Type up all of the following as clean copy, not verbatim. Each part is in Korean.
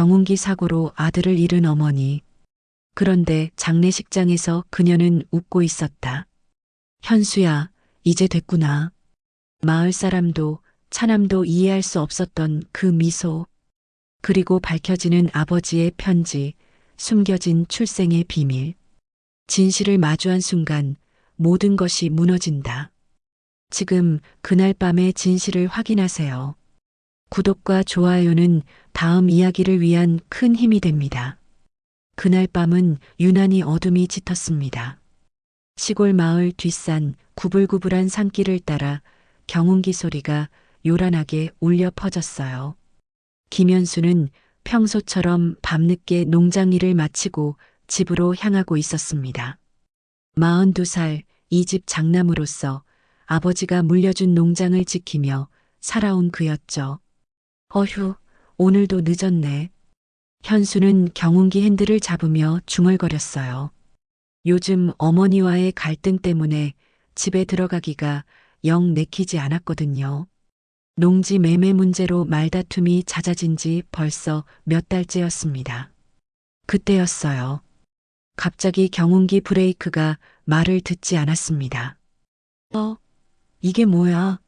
경운기 사고로 아들을 잃은 어머니. 그런데 장례식장에서 그녀는 웃고 있었다. 현수야, 이제 됐구나. 마을 사람도 차남도 이해할 수 없었던 그 미소. 그리고 밝혀지는 아버지의 편지, 숨겨진 출생의 비밀. 진실을 마주한 순간 모든 것이 무너진다. 지금 그날 밤의 진실을 확인하세요. 구독과 좋아요는 다음 이야기를 위한 큰 힘이 됩니다. 그날 밤은 유난히 어둠이 짙었습니다. 시골 마을 뒷산 구불구불한 산길을 따라 경운기 소리가 요란하게 울려 퍼졌어요. 김현수는 평소처럼 밤늦게 농장 일을 마치고 집으로 향하고 있었습니다. 42살 이 집 장남으로서 아버지가 물려준 농장을 지키며 살아온 그였죠. 어휴, 오늘도 늦었네. 현수는 경운기 핸들을 잡으며 중얼거렸어요. 요즘 어머니와의 갈등 때문에 집에 들어가기가 영 내키지 않았거든요. 농지 매매 문제로 말다툼이 잦아진 지 벌써 몇 달째였습니다. 그때였어요. 갑자기 경운기 브레이크가 말을 듣지 않았습니다. 이게 뭐야?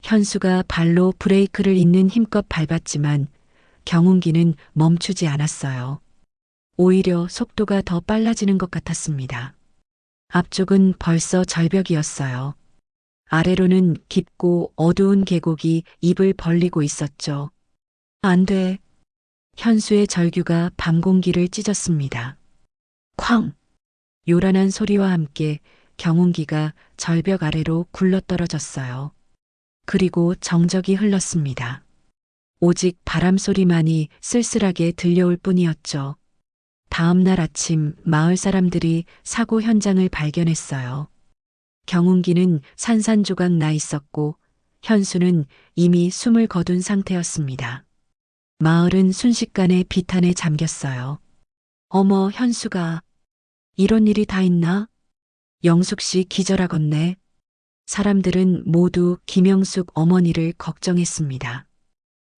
현수가 발로 브레이크를 있는 힘껏 밟았지만 경운기는 멈추지 않았어요. 오히려 속도가 더 빨라지는 것 같았습니다. 앞쪽은 벌써 절벽이었어요. 아래로는 깊고 어두운 계곡이 입을 벌리고 있었죠. 안 돼. 현수의 절규가 밤 공기를 찢었습니다. 쾅! 요란한 소리와 함께 경운기가 절벽 아래로 굴러떨어졌어요. 그리고 정적이 흘렀습니다. 오직 바람 소리만이 쓸쓸하게 들려올 뿐이었죠. 다음 날 아침 마을 사람들이 사고 현장을 발견했어요. 경운기는 산산조각 나 있었고 현수는 이미 숨을 거둔 상태였습니다. 마을은 순식간에 비탄에 잠겼어요. 어머, 현수가 이런 일이 다 있나? 영숙 씨 기절하겠네. 사람들은 모두 김영숙 어머니를 걱정했습니다.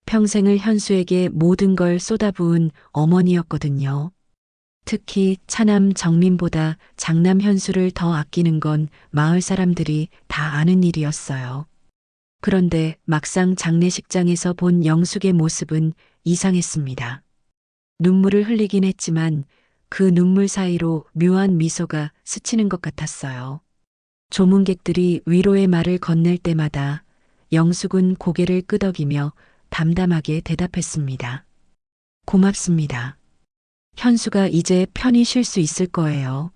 평생을 현수에게 모든 걸 쏟아부은 어머니였거든요. 특히 차남 정민보다 장남 현수를 더 아끼는 건 마을 사람들이 다 아는 일이었어요. 그런데 막상 장례식장에서 본 영숙의 모습은 이상했습니다. 눈물을 흘리긴 했지만 그 눈물 사이로 묘한 미소가 스치는 것 같았어요. 조문객들이 위로의 말을 건넬 때마다 영숙은 고개를 끄덕이며 담담하게 대답했습니다. 고맙습니다. 현수가 이제 편히 쉴 수 있을 거예요.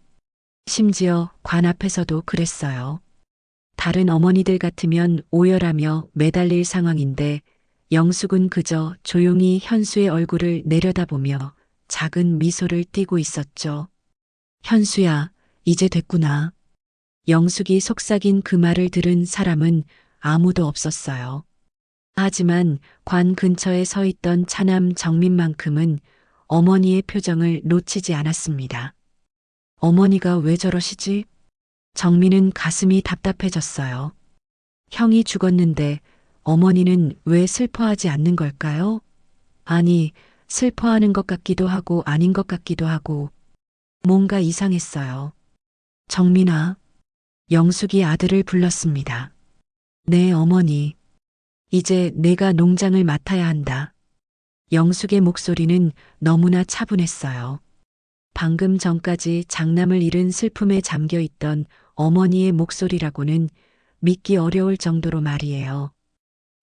심지어 관 앞에서도 그랬어요. 다른 어머니들 같으면 오열하며 매달릴 상황인데 영숙은 그저 조용히 현수의 얼굴을 내려다보며 작은 미소를 띠고 있었죠. 현수야, 이제 됐구나. 영숙이 속삭인 그 말을 들은 사람은 아무도 없었어요. 하지만 관 근처에 서 있던 차남 정민만큼은 어머니의 표정을 놓치지 않았습니다. 어머니가 왜 저러시지? 정민은 가슴이 답답해졌어요. 형이 죽었는데 어머니는 왜 슬퍼하지 않는 걸까요? 아니, 슬퍼하는 것 같기도 하고 아닌 것 같기도 하고 뭔가 이상했어요. 정민아, 영숙이 아들을 불렀습니다. 네, 어머니. 이제 내가 농장을 맡아야 한다. 영숙의 목소리는 너무나 차분했어요. 방금 전까지 장남을 잃은 슬픔에 잠겨 있던 어머니의 목소리라고는 믿기 어려울 정도로 말이에요.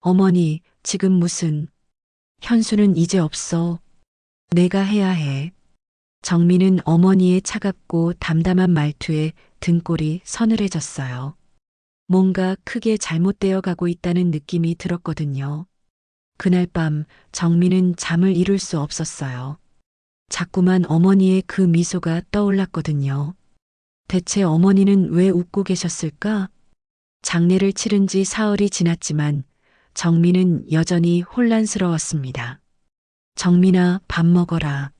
어머니, 지금 무슨... 현수는 이제 없어. 내가 해야 해. 정민은 어머니의 차갑고 담담한 말투에 등골이 서늘해졌어요. 뭔가 크게 잘못되어 가고 있다는 느낌이 들었거든요. 그날 밤 정민은 잠을 이룰 수 없었어요. 자꾸만 어머니의 그 미소가 떠올랐거든요. 대체 어머니는 왜 웃고 계셨을까? 장례를 치른 지 사흘이 지났지만 정민은 여전히 혼란스러웠습니다. 정민아, 밥 먹어라.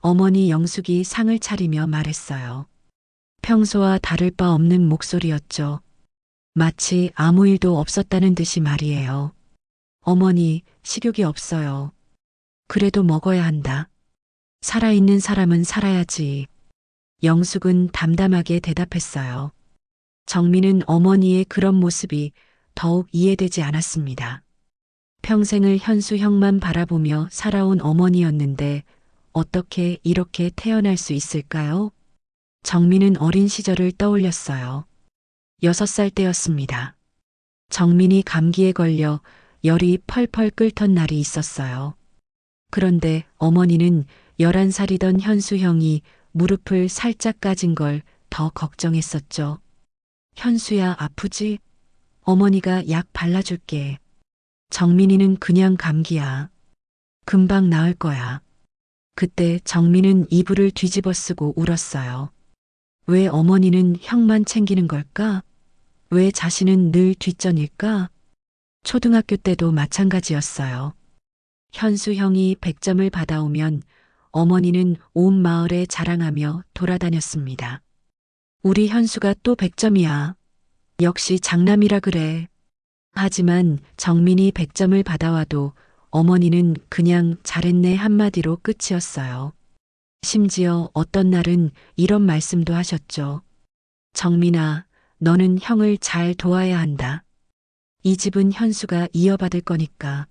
어머니 영숙이 상을 차리며 말했어요. 평소와 다를 바 없는 목소리였죠. 마치 아무 일도 없었다는 듯이 말이에요. 어머니, 식욕이 없어요. 그래도 먹어야 한다. 살아있는 사람은 살아야지. 영숙은 담담하게 대답했어요. 정민은 어머니의 그런 모습이 더욱 이해되지 않았습니다. 평생을 현수 형만 바라보며 살아온 어머니였는데 어떻게 이렇게 태어날 수 있을까요? 정민은 어린 시절을 떠올렸어요. 6살 때였습니다. 정민이 감기에 걸려 열이 펄펄 끓던 날이 있었어요. 그런데 어머니는 11살이던 현수 형이 무릎을 살짝 까진 걸 더 걱정했었죠. 현수야, 아프지? 어머니가 약 발라줄게. 정민이는 그냥 감기야. 금방 나을 거야. 그때 정민은 이불을 뒤집어 쓰고 울었어요. 왜 어머니는 형만 챙기는 걸까? 왜 자신은 늘 뒷전일까? 초등학교 때도 마찬가지였어요. 현수 형이 100점을 받아오면 어머니는 온 마을에 자랑하며 돌아다녔습니다. 우리 현수가 또 100점이야. 역시 장남이라 그래. 하지만 정민이 100점을 받아와도 어머니는 그냥 잘했네 한마디로 끝이었어요. 심지어 어떤 날은 이런 말씀도 하셨죠. 정민아, 너는 형을 잘 도와야 한다. 이 집은 현수가 이어받을 거니까.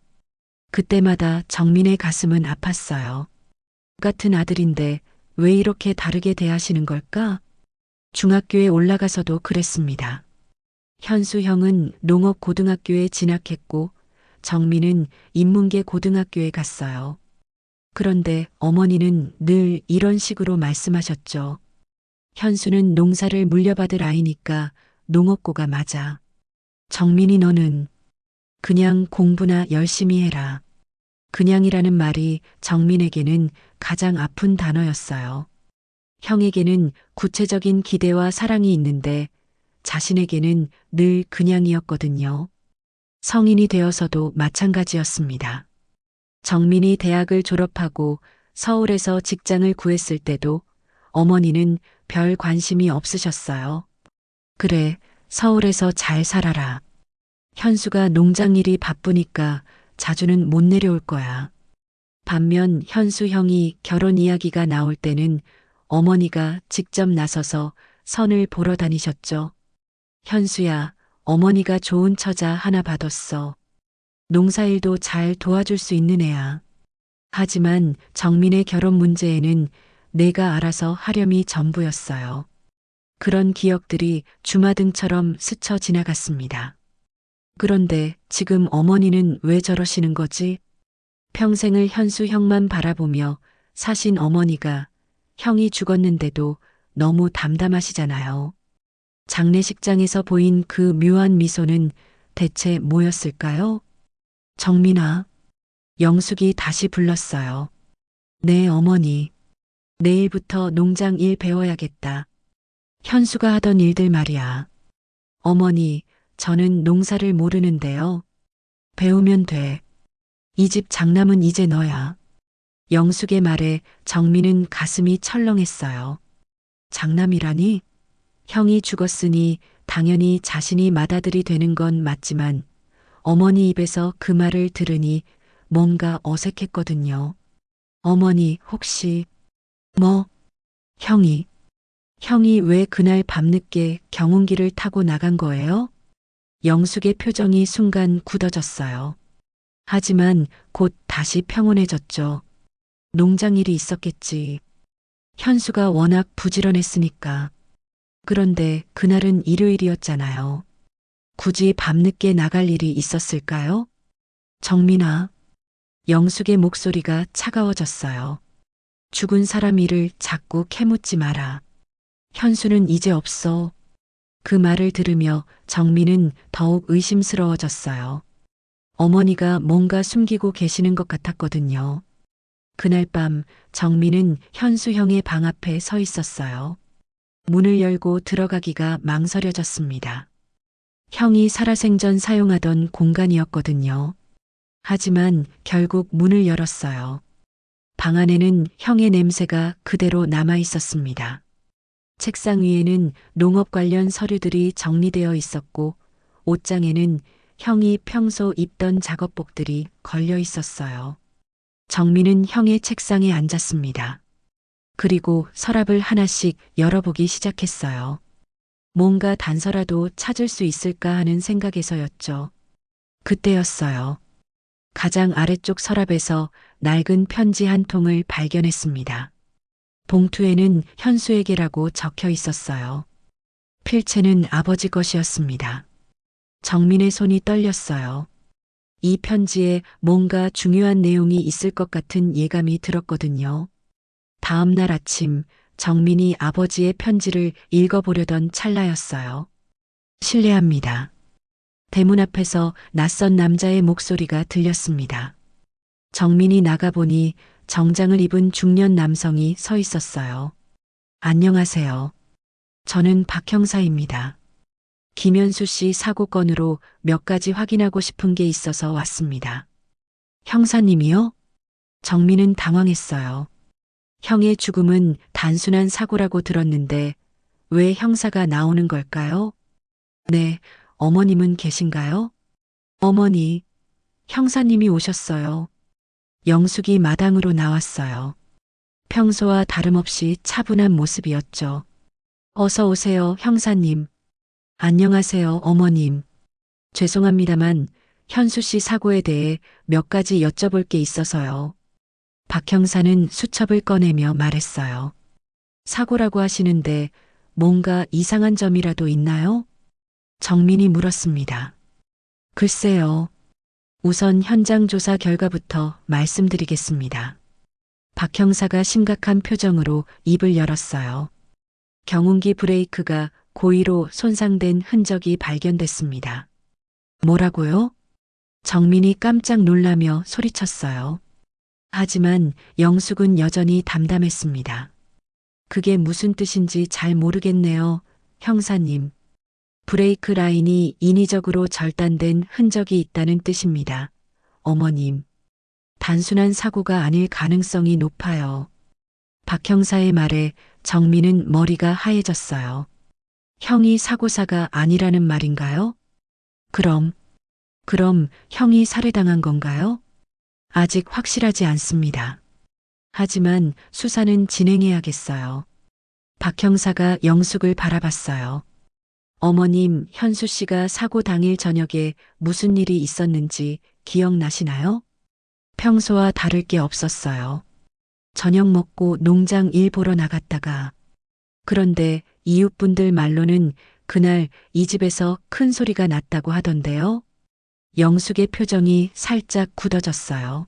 그때마다 정민의 가슴은 아팠어요. 같은 아들인데 왜 이렇게 다르게 대하시는 걸까? 중학교에 올라가서도 그랬습니다. 현수 형은 농업고등학교에 진학했고 정민은 인문계 고등학교에 갔어요. 그런데 어머니는 늘 이런 식으로 말씀하셨죠. 현수는 농사를 물려받을 아이니까 농업고가 맞아. 정민이 너는 그냥 공부나 열심히 해라. 그냥이라는 말이 정민에게는 가장 아픈 단어였어요. 형에게는 구체적인 기대와 사랑이 있는데 자신에게는 늘 그냥이었거든요. 성인이 되어서도 마찬가지였습니다. 정민이 대학을 졸업하고 서울에서 직장을 구했을 때도 어머니는 별 관심이 없으셨어요. 그래, 서울에서 잘 살아라. 현수가 농장 일이 바쁘니까 자주는 못 내려올 거야. 반면 현수 형이 결혼 이야기가 나올 때는 어머니가 직접 나서서 선을 보러 다니셨죠. 현수야, 어머니가 좋은 처자 하나 받았어. 농사일도 잘 도와줄 수 있는 애야. 하지만 정민의 결혼 문제에는 내가 알아서 하렴이 전부였어요. 그런 기억들이 주마등처럼 스쳐 지나갔습니다. 그런데 지금 어머니는 왜 저러시는 거지? 평생을 현수 형만 바라보며 사신 어머니가 형이 죽었는데도 너무 담담하시잖아요. 장례식장에서 보인 그 묘한 미소는 대체 뭐였을까요? 정민아, 영숙이 다시 불렀어요. 네, 어머니. 내일부터 농장 일 배워야겠다. 현수가 하던 일들 말이야. 어머니, 저는 농사를 모르는데요. 배우면 돼. 이 집 장남은 이제 너야. 영숙의 말에 정민은 가슴이 철렁했어요. 장남이라니? 형이 죽었으니 당연히 자신이 맏아들이 되는 건 맞지만 어머니 입에서 그 말을 들으니 뭔가 어색했거든요. 어머니, 혹시 뭐? 형이 왜 그날 밤늦게 경운기를 타고 나간 거예요? 영숙의 표정이 순간 굳어졌어요. 하지만 곧 다시 평온해졌죠. 농장 일이 있었겠지. 현수가 워낙 부지런했으니까. 그런데 그날은 일요일이었잖아요. 굳이 밤늦게 나갈 일이 있었을까요? 정민아. 영숙의 목소리가 차가워졌어요. 죽은 사람 일을 자꾸 캐묻지 마라. 현수는 이제 없어. 그 말을 들으며 정민은 더욱 의심스러워졌어요. 어머니가 뭔가 숨기고 계시는 것 같았거든요. 그날 밤 정민은 현수 형의 방 앞에 서 있었어요. 문을 열고 들어가기가 망설여졌습니다. 형이 살아생전 사용하던 공간이었거든요. 하지만 결국 문을 열었어요. 방 안에는 형의 냄새가 그대로 남아 있었습니다. 책상 위에는 농업 관련 서류들이 정리되어 있었고 옷장에는 형이 평소 입던 작업복들이 걸려 있었어요. 정민은 형의 책상에 앉았습니다. 그리고 서랍을 하나씩 열어보기 시작했어요. 뭔가 단서라도 찾을 수 있을까 하는 생각에서였죠. 그때였어요. 가장 아래쪽 서랍에서 낡은 편지 한 통을 발견했습니다. 봉투에는 현수에게라고 적혀 있었어요. 필체는 아버지 것이었습니다. 정민의 손이 떨렸어요. 이 편지에 뭔가 중요한 내용이 있을 것 같은 예감이 들었거든요. 다음 날 아침 정민이 아버지의 편지를 읽어보려던 찰나였어요. 실례합니다. 대문 앞에서 낯선 남자의 목소리가 들렸습니다. 정민이 나가보니 정장을 입은 중년 남성이 서 있었어요. 안녕하세요. 저는 박 형사입니다. 김현수 씨 사고 건으로 몇 가지 확인하고 싶은 게 있어서 왔습니다. 형사님이요? 정민은 당황했어요. 형의 죽음은 단순한 사고라고 들었는데 왜 형사가 나오는 걸까요? 네, 어머님은 계신가요? 어머니, 형사님이 오셨어요. 영숙이 마당으로 나왔어요. 평소와 다름없이 차분한 모습이었죠. 어서 오세요, 형사님. 안녕하세요, 어머님. 죄송합니다만 현수 씨 사고에 대해 몇 가지 여쭤볼 게 있어서요. 박 형사는 수첩을 꺼내며 말했어요. 사고라고 하시는데 뭔가 이상한 점이라도 있나요? 정민이 물었습니다. 글쎄요. 우선 현장 조사 결과부터 말씀드리겠습니다. 박 형사가 심각한 표정으로 입을 열었어요. 경운기 브레이크가 고의로 손상된 흔적이 발견됐습니다. 뭐라고요? 정민이 깜짝 놀라며 소리쳤어요. 하지만 영숙은 여전히 담담했습니다. 그게 무슨 뜻인지 잘 모르겠네요, 형사님. 브레이크 라인이 인위적으로 절단된 흔적이 있다는 뜻입니다. 어머님. 단순한 사고가 아닐 가능성이 높아요. 박 형사의 말에 정민은 머리가 하얘졌어요. 형이 사고사가 아니라는 말인가요? 그럼 형이 살해당한 건가요? 아직 확실하지 않습니다. 하지만 수사는 진행해야겠어요. 박 형사가 영숙을 바라봤어요. 어머님, 현수 씨가 사고 당일 저녁에 무슨 일이 있었는지 기억나시나요? 평소와 다를 게 없었어요. 저녁 먹고 농장 일 보러 나갔다가 그런데 이웃분들 말로는 그날 이 집에서 큰 소리가 났다고 하던데요. 영숙의 표정이 살짝 굳어졌어요.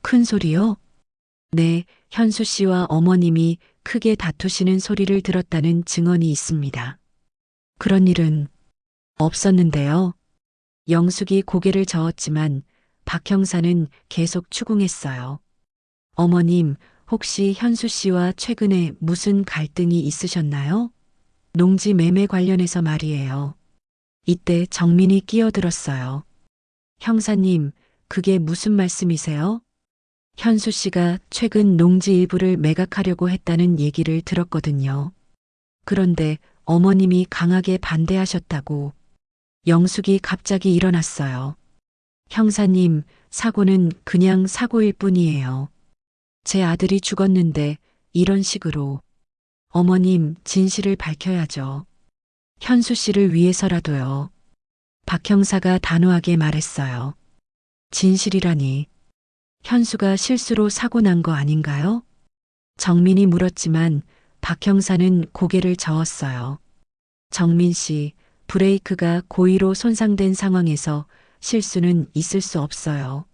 큰 소리요? 네, 현수 씨와 어머님이 크게 다투시는 소리를 들었다는 증언이 있습니다. 그런 일은 없었는데요. 영숙이 고개를 저었지만 박 형사는 계속 추궁했어요. 어머님, 혹시 현수 씨와 최근에 무슨 갈등이 있으셨나요? 농지 매매 관련해서 말이에요. 이때 정민이 끼어들었어요. 형사님, 그게 무슨 말씀이세요? 현수 씨가 최근 농지 일부를 매각하려고 했다는 얘기를 들었거든요. 그런데 어머님이 강하게 반대하셨다고. 영숙이 갑자기 일어났어요. 형사님, 사고는 그냥 사고일 뿐이에요. 제 아들이 죽었는데 이런 식으로. 어머님, 진실을 밝혀야죠. 현수 씨를 위해서라도요. 박 형사가 단호하게 말했어요. 진실이라니. 현수가 실수로 사고 난 거 아닌가요? 정민이 물었지만 박 형사는 고개를 저었어요. 정민 씨, 브레이크가 고의로 손상된 상황에서 실수는 있을 수 없어요.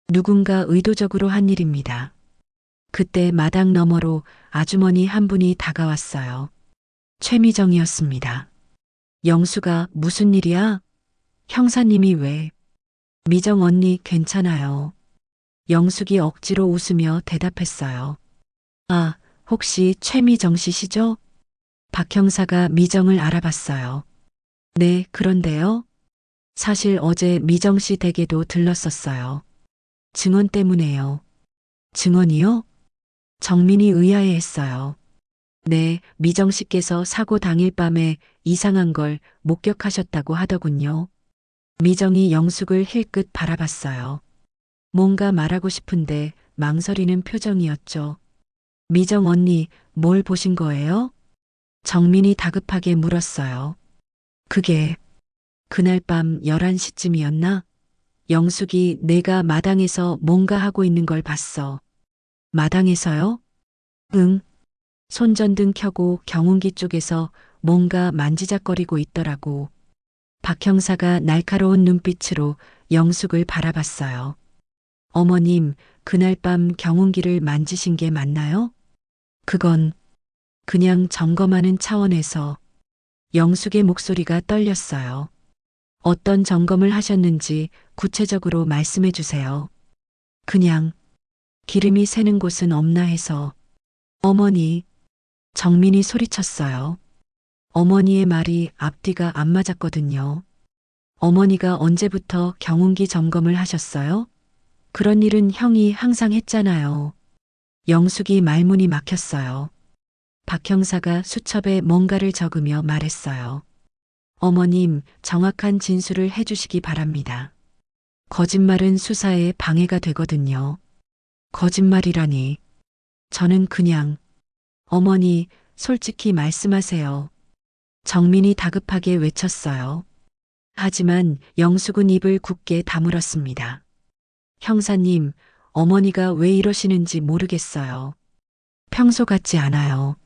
누군가 의도적으로 한 일입니다. 그때 마당 너머로 아주머니 한 분이 다가왔어요. 최미정이었습니다. 영수가 무슨 일이야? 형사님이 왜? 미정 언니 괜찮아요. 영숙이 억지로 웃으며 대답했어요. 아, 혹시 최미정 씨시죠? 박 형사가 미정을 알아봤어요. 네, 그런데요. 사실 어제 미정 씨 댁에도 들렀었어요. 증언 때문에요. 증언이요? 정민이 의아해했어요. 네, 미정 씨께서 사고 당일 밤에 이상한 걸 목격하셨다고 하더군요. 미정이 영숙을 힐끗 바라봤어요. 뭔가 말하고 싶은데 망설이는 표정이었죠. 미정 언니, 뭘 보신 거예요? 정민이 다급하게 물었어요. 그게 그날 밤 11시쯤이었나? 영숙이 내가 마당에서 뭔가 하고 있는 걸 봤어. 마당에서요? 응. 손전등 켜고 경운기 쪽에서 뭔가 만지작거리고 있더라고. 박 형사가 날카로운 눈빛으로 영숙을 바라봤어요. 어머님, 그날 밤 경운기를 만지신 게 맞나요? 그건 그냥 점검하는 차원에서. 영숙의 목소리가 떨렸어요. 어떤 점검을 하셨는지 구체적으로 말씀해 주세요. 그냥 기름이 새는 곳은 없나 해서. 어머니, 정민이 소리쳤어요. 어머니의 말이 앞뒤가 안 맞았거든요. 어머니가 언제부터 경운기 점검을 하셨어요? 그런 일은 형이 항상 했잖아요. 영숙이 말문이 막혔어요. 박 형사가 수첩에 뭔가를 적으며 말했어요. 어머님, 정확한 진술을 해주시기 바랍니다. 거짓말은 수사에 방해가 되거든요. 거짓말이라니. 저는 그냥, 어머니, 솔직히 말씀하세요. 정민이 다급하게 외쳤어요. 하지만 영숙은 입을 굳게 다물었습니다. 형사님, 어머니가 왜 이러시는지 모르겠어요. 평소 같지 않아요.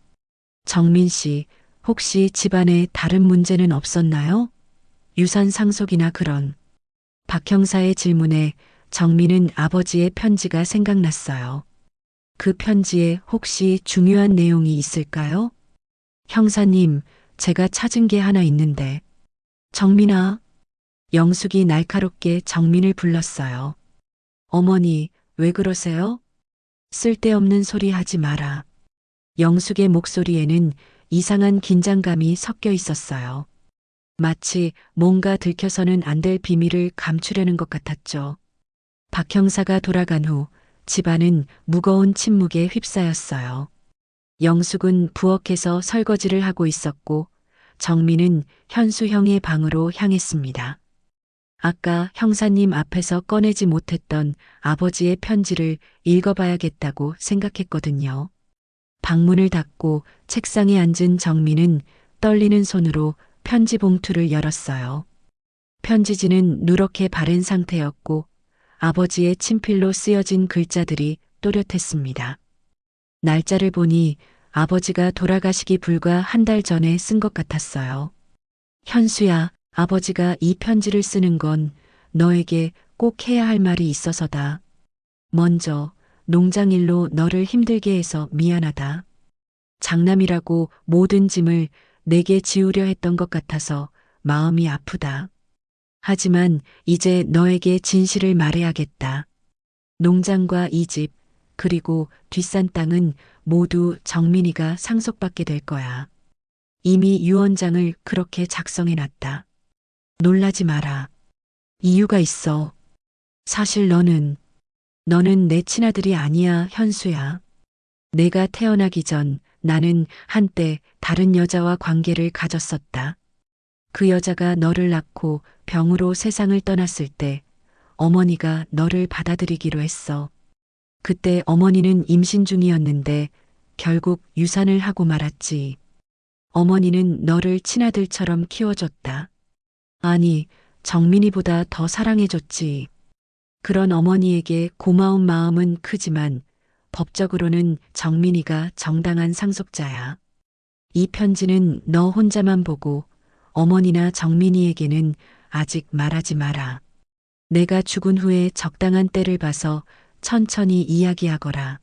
정민 씨, 혹시 집안에 다른 문제는 없었나요? 유산 상속이나 그런. 박 형사의 질문에 정민은 아버지의 편지가 생각났어요. 그 편지에 혹시 중요한 내용이 있을까요? 형사님, 제가 찾은 게 하나 있는데. 정민아. 영숙이 날카롭게 정민을 불렀어요. 어머니, 왜 그러세요? 쓸데없는 소리 하지 마라. 영숙의 목소리에는 이상한 긴장감이 섞여 있었어요. 마치 뭔가 들켜서는 안 될 비밀을 감추려는 것 같았죠. 박 형사가 돌아간 후 집안은 무거운 침묵에 휩싸였어요. 영숙은 부엌에서 설거지를 하고 있었고 정민은 현수 형의 방으로 향했습니다. 아까 형사님 앞에서 꺼내지 못했던 아버지의 편지를 읽어봐야겠다고 생각했거든요. 방문을 닫고 책상에 앉은 정민은 떨리는 손으로 편지 봉투를 열었어요. 편지지는 누렇게 바른 상태였고 아버지의 친필로 쓰여진 글자들이 또렷했습니다. 날짜를 보니 아버지가 돌아가시기 불과 한 달 전에 쓴 것 같았어요. 현수야, 아버지가 이 편지를 쓰는 건 너에게 꼭 해야 할 말이 있어서다. 먼저 농장 일로 너를 힘들게 해서 미안하다. 장남이라고 모든 짐을 내게 지우려 했던 것 같아서 마음이 아프다. 하지만 이제 너에게 진실을 말해야겠다. 농장과 이 집, 그리고 뒷산 땅은 모두 정민이가 상속받게 될 거야. 이미 유언장을 그렇게 작성해 놨다. 놀라지 마라. 이유가 있어. 사실 너는 내 친아들이 아니야, 현수야. 내가 태어나기 전 나는 한때 다른 여자와 관계를 가졌었다. 그 여자가 너를 낳고 병으로 세상을 떠났을 때 어머니가 너를 받아들이기로 했어. 그때 어머니는 임신 중이었는데 결국 유산을 하고 말았지. 어머니는 너를 친아들처럼 키워줬다. 아니, 정민이보다 더 사랑해줬지. 그런 어머니에게 고마운 마음은 크지만 법적으로는 정민이가 정당한 상속자야. 이 편지는 너 혼자만 보고 어머니나 정민이에게는 아직 말하지 마라. 내가 죽은 후에 적당한 때를 봐서 천천히 이야기하거라.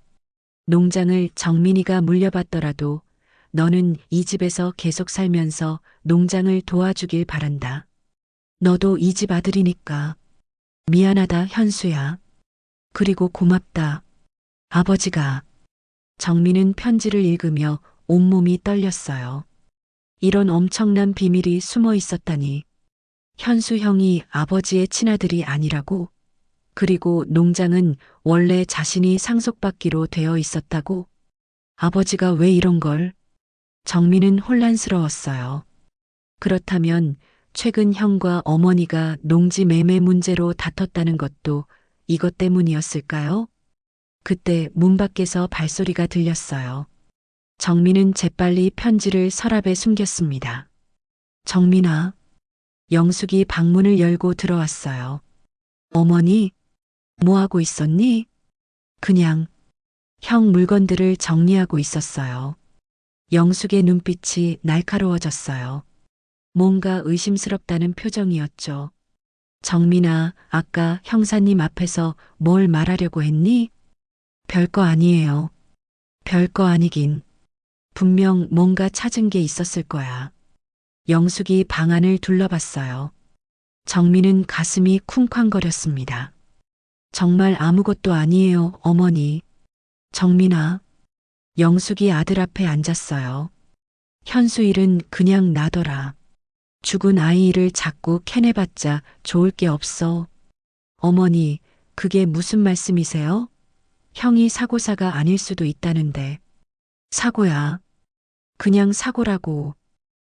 농장을 정민이가 물려받더라도 너는 이 집에서 계속 살면서 농장을 도와주길 바란다. 너도 이 집 아들이니까. 미안하다, 현수야. 그리고 고맙다. 아버지가. 정민은 편지를 읽으며 온몸이 떨렸어요. 이런 엄청난 비밀이 숨어 있었다니. 현수 형이 아버지의 친아들이 아니라고? 그리고 농장은 원래 자신이 상속받기로 되어 있었다고? 아버지가 왜 이런 걸? 정민은 혼란스러웠어요. 그렇다면 최근 형과 어머니가 농지 매매 문제로 다퉜다는 것도 이것 때문이었을까요? 그때 문 밖에서 발소리가 들렸어요. 정민은 재빨리 편지를 서랍에 숨겼습니다. 정민아, 영숙이 방문을 열고 들어왔어요. 어머니, 뭐 하고 있었니? 그냥 형 물건들을 정리하고 있었어요. 영숙의 눈빛이 날카로워졌어요. 뭔가 의심스럽다는 표정이었죠. 정민아, 아까 형사님 앞에서 뭘 말하려고 했니? 별거 아니에요. 별거 아니긴. 분명 뭔가 찾은 게 있었을 거야. 영숙이 방 안을 둘러봤어요. 정민은 가슴이 쿵쾅거렸습니다. 정말 아무것도 아니에요, 어머니. 정민아. 영숙이 아들 앞에 앉았어요. 현수 일은 그냥 놔둬라. 죽은 아이 일을 자꾸 캐내봤자 좋을 게 없어. 어머니, 그게 무슨 말씀이세요? 형이 사고사가 아닐 수도 있다는데. 사고야. 그냥 사고라고.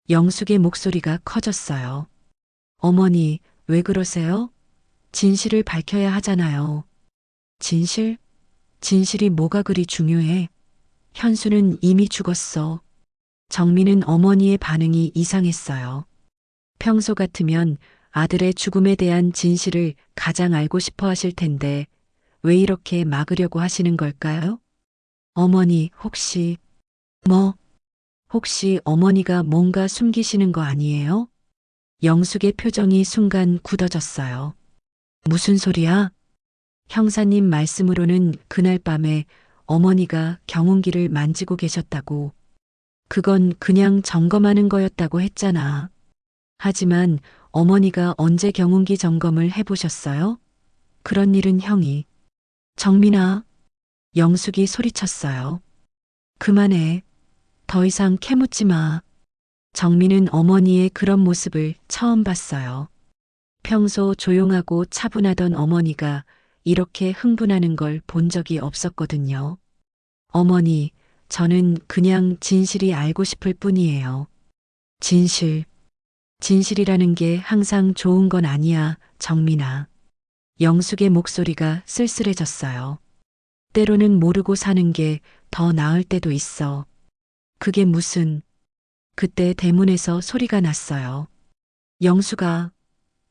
영숙의 목소리가 커졌어요. 어머니, 왜 그러세요? 진실을 밝혀야 하잖아요. 진실? 진실이 뭐가 그리 중요해? 현수는 이미 죽었어. 정민은 어머니의 반응이 이상했어요. 평소 같으면 아들의 죽음에 대한 진실을 가장 알고 싶어 하실 텐데 왜 이렇게 막으려고 하시는 걸까요? 어머니, 혹시 어머니가 뭔가 숨기시는 거 아니에요? 영숙의 표정이 순간 굳어졌어요. 무슨 소리야? 형사님 말씀으로는 그날 밤에 어머니가 경운기를 만지고 계셨다고. 그건 그냥 점검하는 거였다고 했잖아. 하지만 어머니가 언제 경운기 점검을 해보셨어요? 그런 일은 형이. 정민아, 영숙이 소리쳤어요. 그만해. 더 이상 캐묻지 마. 정민은 어머니의 그런 모습을 처음 봤어요. 평소 조용하고 차분하던 어머니가 이렇게 흥분하는 걸 본 적이 없었거든요. 어머니, 저는 그냥 진실이 알고 싶을 뿐이에요. 진실이라는 게 항상 좋은 건 아니야, 정민아. 영숙의 목소리가 쓸쓸해졌어요. 때로는 모르고 사는 게 더 나을 때도 있어. 그게 무슨, 그때 대문에서 소리가 났어요. 영수가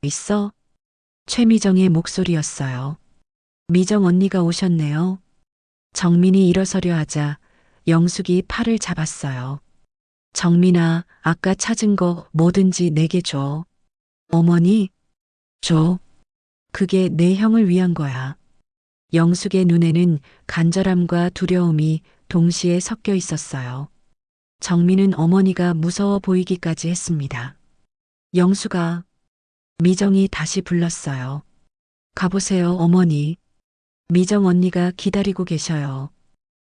있어? 최미정의 목소리였어요. 미정 언니가 오셨네요. 정민이 일어서려 하자 영숙이 팔을 잡았어요. 정민아, 아까 찾은 거 뭐든지 내게 줘. 어머니, 줘. 그게 내 형을 위한 거야. 영숙의 눈에는 간절함과 두려움이 동시에 섞여 있었어요. 정민은 어머니가 무서워 보이기까지 했습니다. 영숙아, 미정이 다시 불렀어요. 가보세요, 어머니. 미정 언니가 기다리고 계셔요.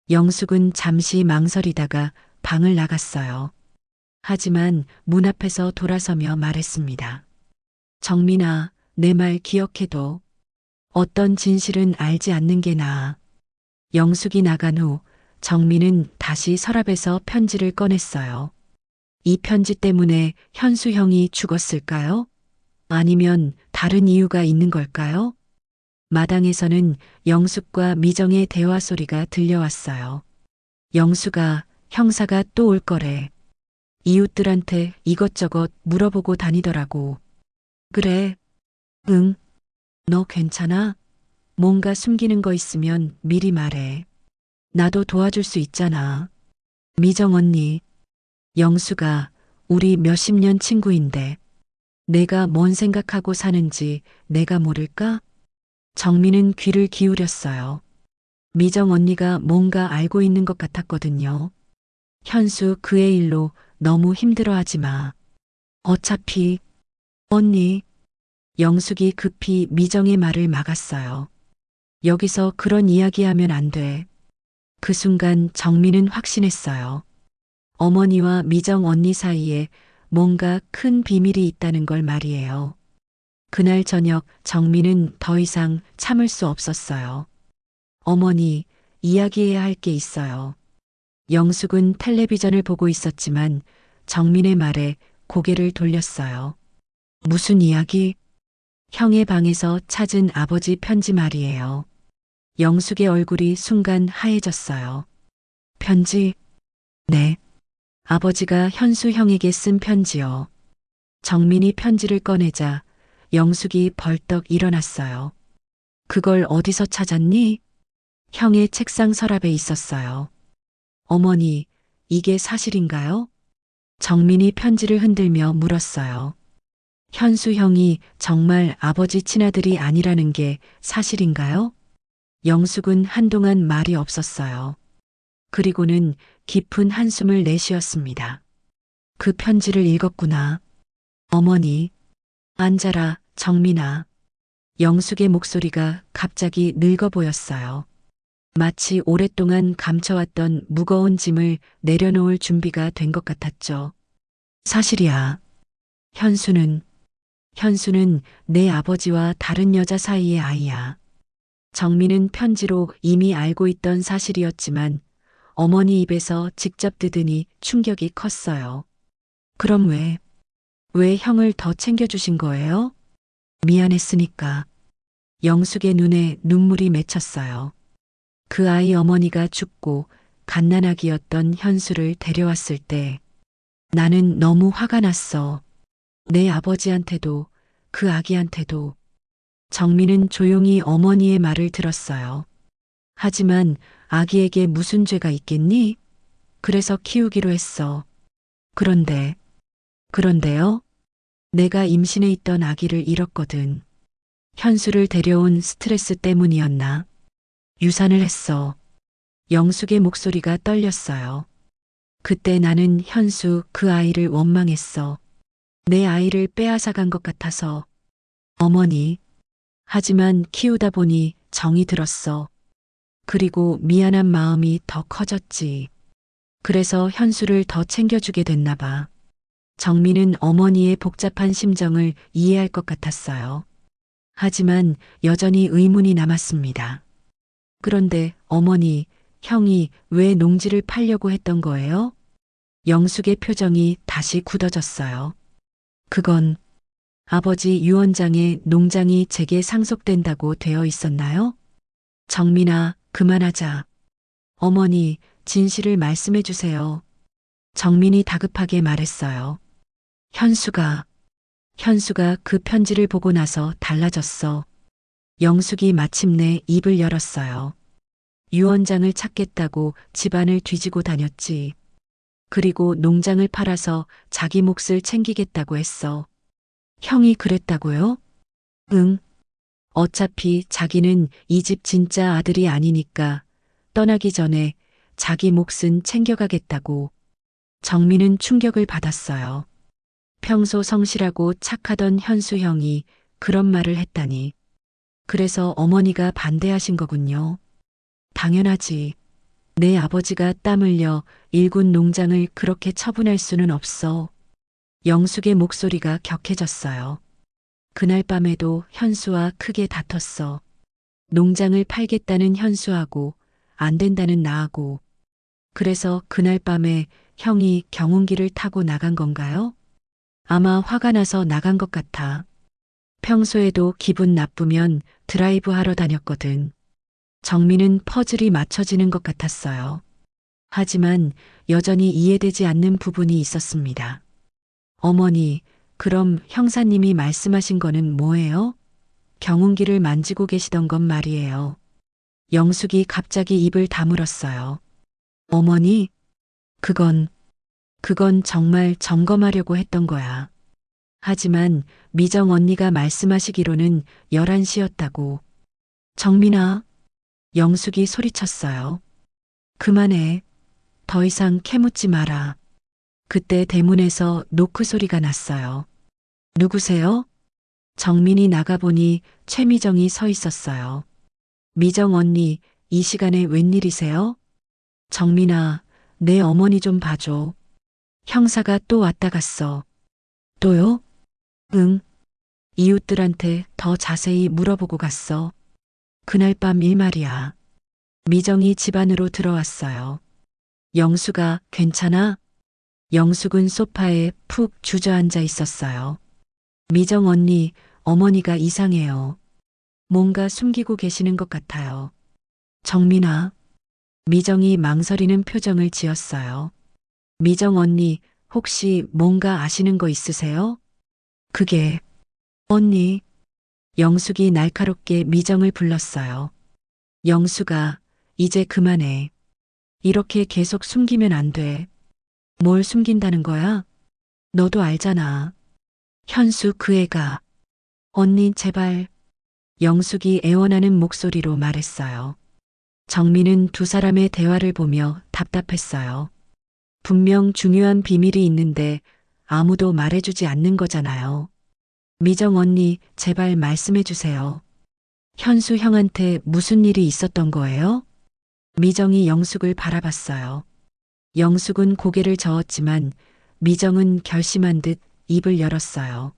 영숙은 잠시 망설이다가 방을 나갔어요. 하지만 문 앞에서 돌아서며 말했습니다. 정민아, 내 말 기억해둬. 어떤 진실은 알지 않는 게 나아. 영숙이 나간 후 정민은 다시 서랍에서 편지를 꺼냈어요. 이 편지 때문에 현수 형이 죽었을까요? 아니면 다른 이유가 있는 걸까요? 마당에서는 영숙과 미정의 대화 소리가 들려왔어요. 영숙아, 형사가 또 올 거래. 이웃들한테 이것저것 물어보고 다니더라고. 그래. 응. 너 괜찮아? 뭔가 숨기는 거 있으면 미리 말해. 나도 도와줄 수 있잖아. 미정 언니. 영수가 우리 몇십 년 친구인데 내가 뭔 생각하고 사는지 내가 모를까? 정민은 귀를 기울였어요. 미정 언니가 뭔가 알고 있는 것 같았거든요. 현수 그의 일로 너무 힘들어하지 마. 어차피 언니. 영숙이 급히 미정의 말을 막았어요. 여기서 그런 이야기하면 안 돼. 그 순간 정민은 확신했어요. 어머니와 미정 언니 사이에 뭔가 큰 비밀이 있다는 걸 말이에요. 그날 저녁 정민은 더 이상 참을 수 없었어요. 어머니, 이야기해야 할 게 있어요. 영숙은 텔레비전을 보고 있었지만 정민의 말에 고개를 돌렸어요. 무슨 이야기? 형의 방에서 찾은 아버지 편지 말이에요. 영숙의 얼굴이 순간 하얘졌어요. 편지? 네. 아버지가 현수 형에게 쓴 편지요. 정민이 편지를 꺼내자 영숙이 벌떡 일어났어요. 그걸 어디서 찾았니? 형의 책상 서랍에 있었어요. 어머니, 이게 사실인가요? 정민이 편지를 흔들며 물었어요. 현수 형이 정말 아버지 친아들이 아니라는 게 사실인가요? 영숙은 한동안 말이 없었어요. 그리고는 깊은 한숨을 내쉬었습니다. 그 편지를 읽었구나. 어머니, 앉아라, 정민아. 영숙의 목소리가 갑자기 늙어 보였어요. 마치 오랫동안 감춰왔던 무거운 짐을 내려놓을 준비가 된 것 같았죠. 사실이야. 현수는 내 아버지와 다른 여자 사이의 아이야. 정민은 편지로 이미 알고 있던 사실이었지만 어머니 입에서 직접 듣으니 충격이 컸어요. 그럼 왜 형을 더 챙겨주신 거예요? 미안했으니까. 영숙의 눈에 눈물이 맺혔어요. 그 아이 어머니가 죽고 갓난아기였던 현수를 데려왔을 때 나는 너무 화가 났어. 내 아버지한테도 그 아기한테도. 정민은 조용히 어머니의 말을 들었어요. 하지만 아기에게 무슨 죄가 있겠니? 그래서 키우기로 했어. 그런데요? 내가 임신해 있던 아기를 잃었거든. 현수를 데려온 스트레스 때문이었나? 유산을 했어. 영숙의 목소리가 떨렸어요. 그때 나는 현수 그 아이를 원망했어. 내 아이를 빼앗아간 것 같아서. 어머니. 하지만 키우다 보니 정이 들었어. 그리고 미안한 마음이 더 커졌지. 그래서 현수를 더 챙겨주게 됐나 봐. 정민은 어머니의 복잡한 심정을 이해할 것 같았어요. 하지만 여전히 의문이 남았습니다. 그런데 어머니, 형이 왜 농지를 팔려고 했던 거예요? 영숙의 표정이 다시 굳어졌어요. 그건 아버지 유언장에 농장이 제게 상속된다고 되어 있었나요? 정민아, 그만하자. 어머니, 진실을 말씀해 주세요. 정민이 다급하게 말했어요. 현수가 그 편지를 보고 나서 달라졌어. 영숙이 마침내 입을 열었어요. 유언장을 찾겠다고 집안을 뒤지고 다녔지. 그리고 농장을 팔아서 자기 몫을 챙기겠다고 했어. 형이 그랬다고요? 응. 어차피 자기는 이 집 진짜 아들이 아니니까 떠나기 전에 자기 몫은 챙겨가겠다고. 정민은 충격을 받았어요. 평소 성실하고 착하던 현수 형이 그런 말을 했다니. 그래서 어머니가 반대하신 거군요. 당연하지. 내 아버지가 땀 흘려 일군 농장을 그렇게 처분할 수는 없어. 영숙의 목소리가 격해졌어요. 그날 밤에도 현수와 크게 다퉜어. 농장을 팔겠다는 현수하고 안 된다는 나하고. 그래서 그날 밤에 형이 경운기를 타고 나간 건가요? 아마 화가 나서 나간 것 같아. 평소에도 기분 나쁘면 드라이브 하러 다녔거든. 정민은 퍼즐이 맞춰지는 것 같았어요. 하지만 여전히 이해되지 않는 부분이 있었습니다. 어머니, 그럼 형사님이 말씀하신 거는 뭐예요? 경운기를 만지고 계시던 건 말이에요. 영숙이 갑자기 입을 다물었어요. 어머니, 그건 정말 점검하려고 했던 거야. 하지만 미정 언니가 말씀하시기로는 11시였다고. 정민아, 영숙이 소리쳤어요. 그만해. 더 이상 캐묻지 마라. 그때 대문에서 노크 소리가 났어요. 누구세요? 정민이 나가보니 최미정이 서 있었어요. 미정 언니, 이 시간에 웬일이세요? 정민아, 내 어머니 좀 봐줘. 형사가 또 왔다 갔어. 또요? 응. 이웃들한테 더 자세히 물어보고 갔어. 그날 밤 일 말이야. 미정이 집 안으로 들어왔어요. 영수가 괜찮아? 영숙은 소파에 푹 주저앉아 있었어요. 미정 언니, 어머니가 이상해요. 뭔가 숨기고 계시는 것 같아요. 정민아. 미정이 망설이는 표정을 지었어요. 미정 언니, 혹시 뭔가 아시는 거 있으세요? 그게, 언니. 영숙이 날카롭게 미정을 불렀어요. 영숙아, 이제 그만해. 이렇게 계속 숨기면 안 돼. 뭘 숨긴다는 거야? 너도 알잖아. 현수 그 애가. 언니 제발. 영숙이 애원하는 목소리로 말했어요. 정민은 두 사람의 대화를 보며 답답했어요. 분명 중요한 비밀이 있는데 아무도 말해주지 않는 거잖아요. 미정 언니 제발 말씀해 주세요. 현수 형한테 무슨 일이 있었던 거예요? 미정이 영숙을 바라봤어요. 영숙은 고개를 저었지만 미정은 결심한 듯 입을 열었어요.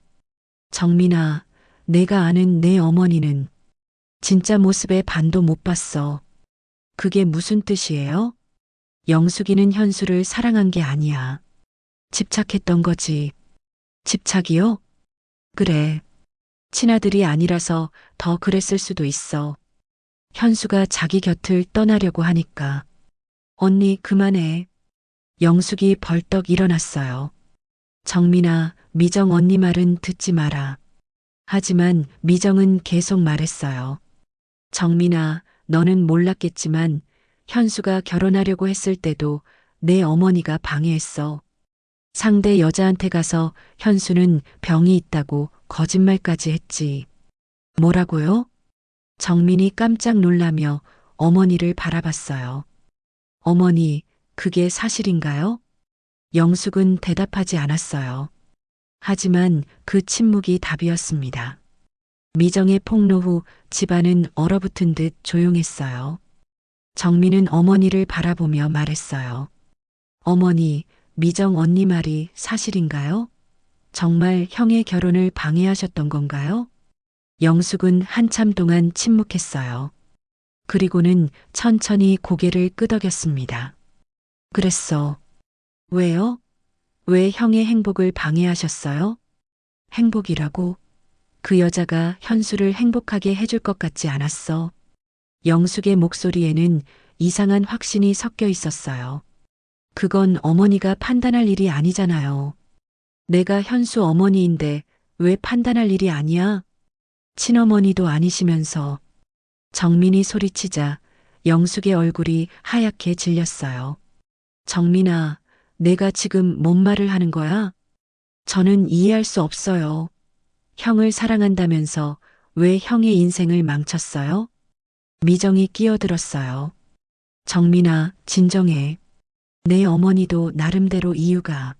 정민아, 내가 아는 내 어머니는 진짜 모습의 반도 못 봤어. 그게 무슨 뜻이에요? 영숙이는 현수를 사랑한 게 아니야. 집착했던 거지. 집착이요? 그래. 친아들이 아니라서 더 그랬을 수도 있어. 현수가 자기 곁을 떠나려고 하니까. 언니 그만해. 영숙이 벌떡 일어났어요. 정민아, 미정 언니 말은 듣지 마라. 하지만 미정은 계속 말했어요. 정민아, 너는 몰랐겠지만 현수가 결혼하려고 했을 때도 내 어머니가 방해했어. 상대 여자한테 가서 현수는 병이 있다고 거짓말까지 했지. 뭐라고요? 정민이 깜짝 놀라며 어머니를 바라봤어요. 어머니, 그게 사실인가요? 영숙은 대답하지 않았어요. 하지만 그 침묵이 답이었습니다. 미정의 폭로 후 집안은 얼어붙은 듯 조용했어요. 정민은 어머니를 바라보며 말했어요. 어머니, 미정 언니 말이 사실인가요? 정말 형의 결혼을 방해하셨던 건가요? 영숙은 한참 동안 침묵했어요. 그리고는 천천히 고개를 끄덕였습니다. 그랬어. 왜요? 왜 형의 행복을 방해하셨어요? 행복이라고? 그 여자가 현수를 행복하게 해줄 것 같지 않았어. 영숙의 목소리에는 이상한 확신이 섞여 있었어요. 그건 어머니가 판단할 일이 아니잖아요. 내가 현수 어머니인데 왜 판단할 일이 아니야? 친어머니도 아니시면서. 정민이 소리치자 영숙의 얼굴이 하얗게 질렸어요. 정민아, 내가 지금 뭔 말을 하는 거야? 저는 이해할 수 없어요. 형을 사랑한다면서 왜 형의 인생을 망쳤어요? 미정이 끼어들었어요. 정민아, 진정해. 내 어머니도 나름대로 이유가.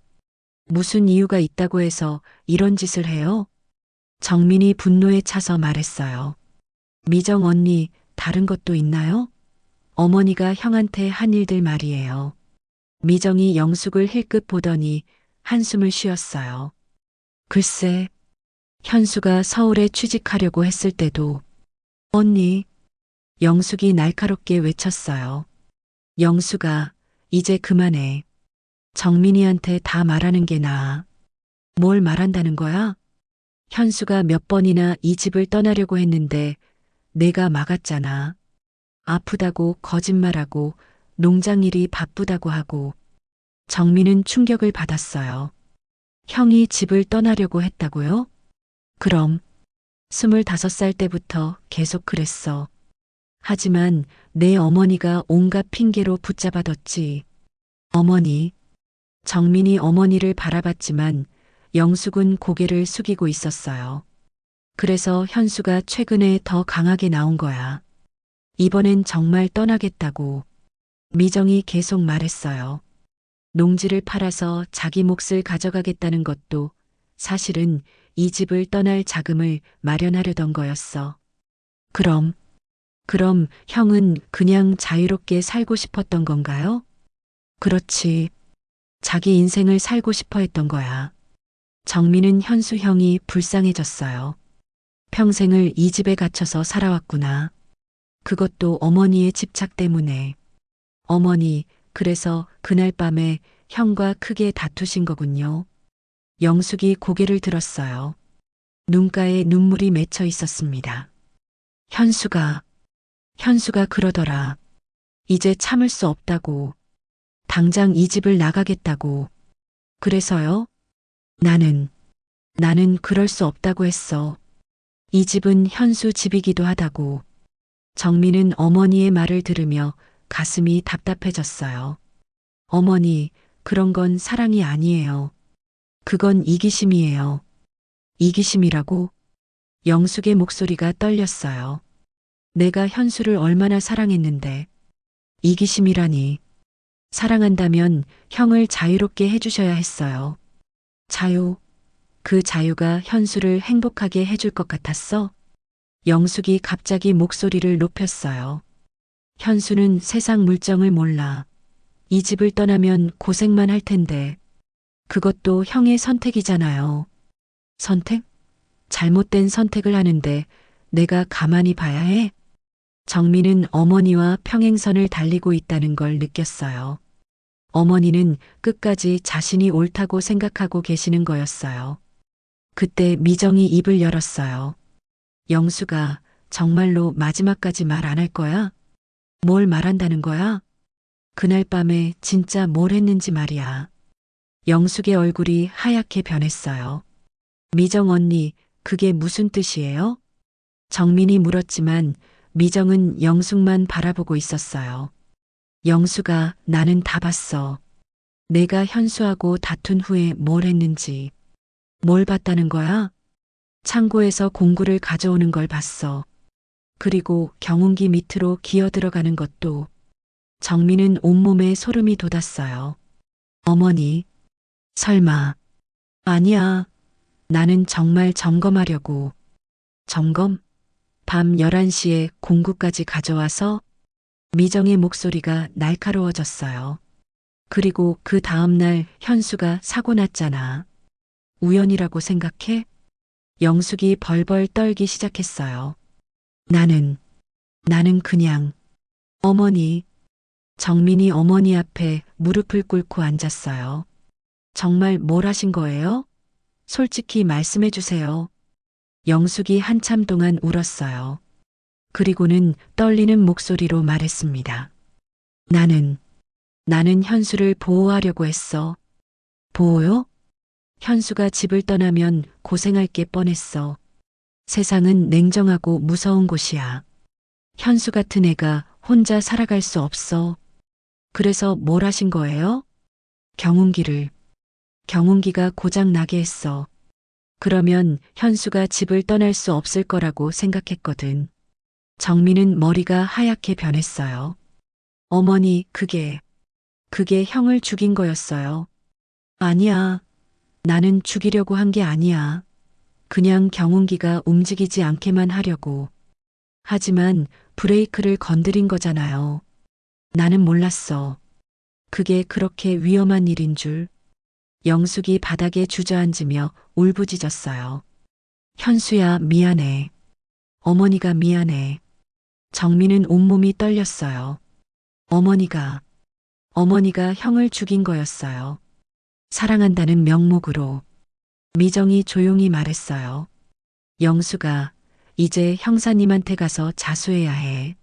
무슨 이유가 있다고 해서 이런 짓을 해요? 정민이 분노에 차서 말했어요. 미정 언니, 다른 것도 있나요? 어머니가 형한테 한 일들 말이에요. 미정이 영숙을 힐끗 보더니 한숨을 쉬었어요. 글쎄, 현수가 서울에 취직하려고 했을 때도 언니, 영숙이 날카롭게 외쳤어요. 영숙아, 이제 그만해. 정민이한테 다 말하는 게 나아. 뭘 말한다는 거야? 현수가 몇 번이나 이 집을 떠나려고 했는데 내가 막았잖아. 아프다고 거짓말하고 농장 일이 바쁘다고 하고. 정민은 충격을 받았어요. 형이 집을 떠나려고 했다고요? 그럼 25살 때부터 계속 그랬어. 하지만 내 어머니가 온갖 핑계로 붙잡아뒀지. 어머니. 정민이 어머니를 바라봤지만 영숙은 고개를 숙이고 있었어요. 그래서 현수가 최근에 더 강하게 나온 거야. 이번엔 정말 떠나겠다고. 미정이 계속 말했어요. 농지를 팔아서 자기 몫을 가져가겠다는 것도 사실은 이 집을 떠날 자금을 마련하려던 거였어. 그럼 형은 그냥 자유롭게 살고 싶었던 건가요? 그렇지. 자기 인생을 살고 싶어 했던 거야. 정민은 현수 형이 불쌍해졌어요. 평생을 이 집에 갇혀서 살아왔구나. 그것도 어머니의 집착 때문에. 어머니, 그래서 그날 밤에 형과 크게 다투신 거군요. 영숙이 고개를 들었어요. 눈가에 눈물이 맺혀 있었습니다. 현수가 현수가 그러더라. 이제 참을 수 없다고. 당장 이 집을 나가겠다고. 그래서요? 나는 그럴 수 없다고 했어. 이 집은 현수 집이기도 하다고. 정민은 어머니의 말을 들으며 가슴이 답답해졌어요. 어머니, 그런 건 사랑이 아니에요. 그건 이기심이에요. 이기심이라고? 영숙의 목소리가 떨렸어요. 내가 현수를 얼마나 사랑했는데. 이기심이라니. 사랑한다면 형을 자유롭게 해주셔야 했어요. 자유. 그 자유가 현수를 행복하게 해줄 것 같았어? 영숙이 갑자기 목소리를 높였어요. 현수는 세상 물정을 몰라. 이 집을 떠나면 고생만 할 텐데. 그것도 형의 선택이잖아요. 선택? 잘못된 선택을 하는데 내가 가만히 봐야 해? 정민은 어머니와 평행선을 달리고 있다는 걸 느꼈어요. 어머니는 끝까지 자신이 옳다고 생각하고 계시는 거였어요. 그때 미정이 입을 열었어요. 영수가 정말로 마지막까지 말 안 할 거야? 뭘 말한다는 거야? 그날 밤에 진짜 뭘 했는지 말이야. 영숙의 얼굴이 하얗게 변했어요. 미정 언니, 그게 무슨 뜻이에요? 정민이 물었지만 미정은 영숙만 바라보고 있었어요. 영수가 나는 다 봤어. 내가 현수하고 다툰 후에 뭘 했는지. 뭘 봤다는 거야? 창고에서 공구를 가져오는 걸 봤어. 그리고 경운기 밑으로 기어 들어가는 것도. 정민은 온몸에 소름이 돋았어요. 어머니, 설마. 아니야. 나는 정말 점검하려고. 점검? 밤 11시에 공구까지 가져와서 미정의 목소리가 날카로워졌어요. 그리고 그 다음날 현수가 사고 났잖아. 우연이라고 생각해? 영숙이 벌벌 떨기 시작했어요. 나는 그냥. 어머니. 정민이 어머니 앞에 무릎을 꿇고 앉았어요. 정말 뭘 하신 거예요? 솔직히 말씀해 주세요. 영숙이 한참 동안 울었어요. 그리고는 떨리는 목소리로 말했습니다. 나는 현수를 보호하려고 했어. 보호요? 현수가 집을 떠나면 고생할 게 뻔했어. 세상은 냉정하고 무서운 곳이야. 현수 같은 애가 혼자 살아갈 수 없어. 그래서 뭘 하신 거예요? 경운기가 고장 나게 했어. 그러면 현수가 집을 떠날 수 없을 거라고 생각했거든. 정민은 머리가 하얗게 변했어요. 어머니, 그게 형을 죽인 거였어요. 아니야. 나는 죽이려고 한 게 아니야. 그냥 경운기가 움직이지 않게만 하려고. 하지만 브레이크를 건드린 거잖아요. 나는 몰랐어. 그게 그렇게 위험한 일인 줄. 영숙이 바닥에 주저앉으며 울부짖었어요. 현수야, 미안해. 어머니가 미안해. 정민은 온몸이 떨렸어요. 어머니가 형을 죽인 거였어요. 사랑한다는 명목으로. 미정이 조용히 말했어요. 영수가 이제 형사님한테 가서 자수해야 해.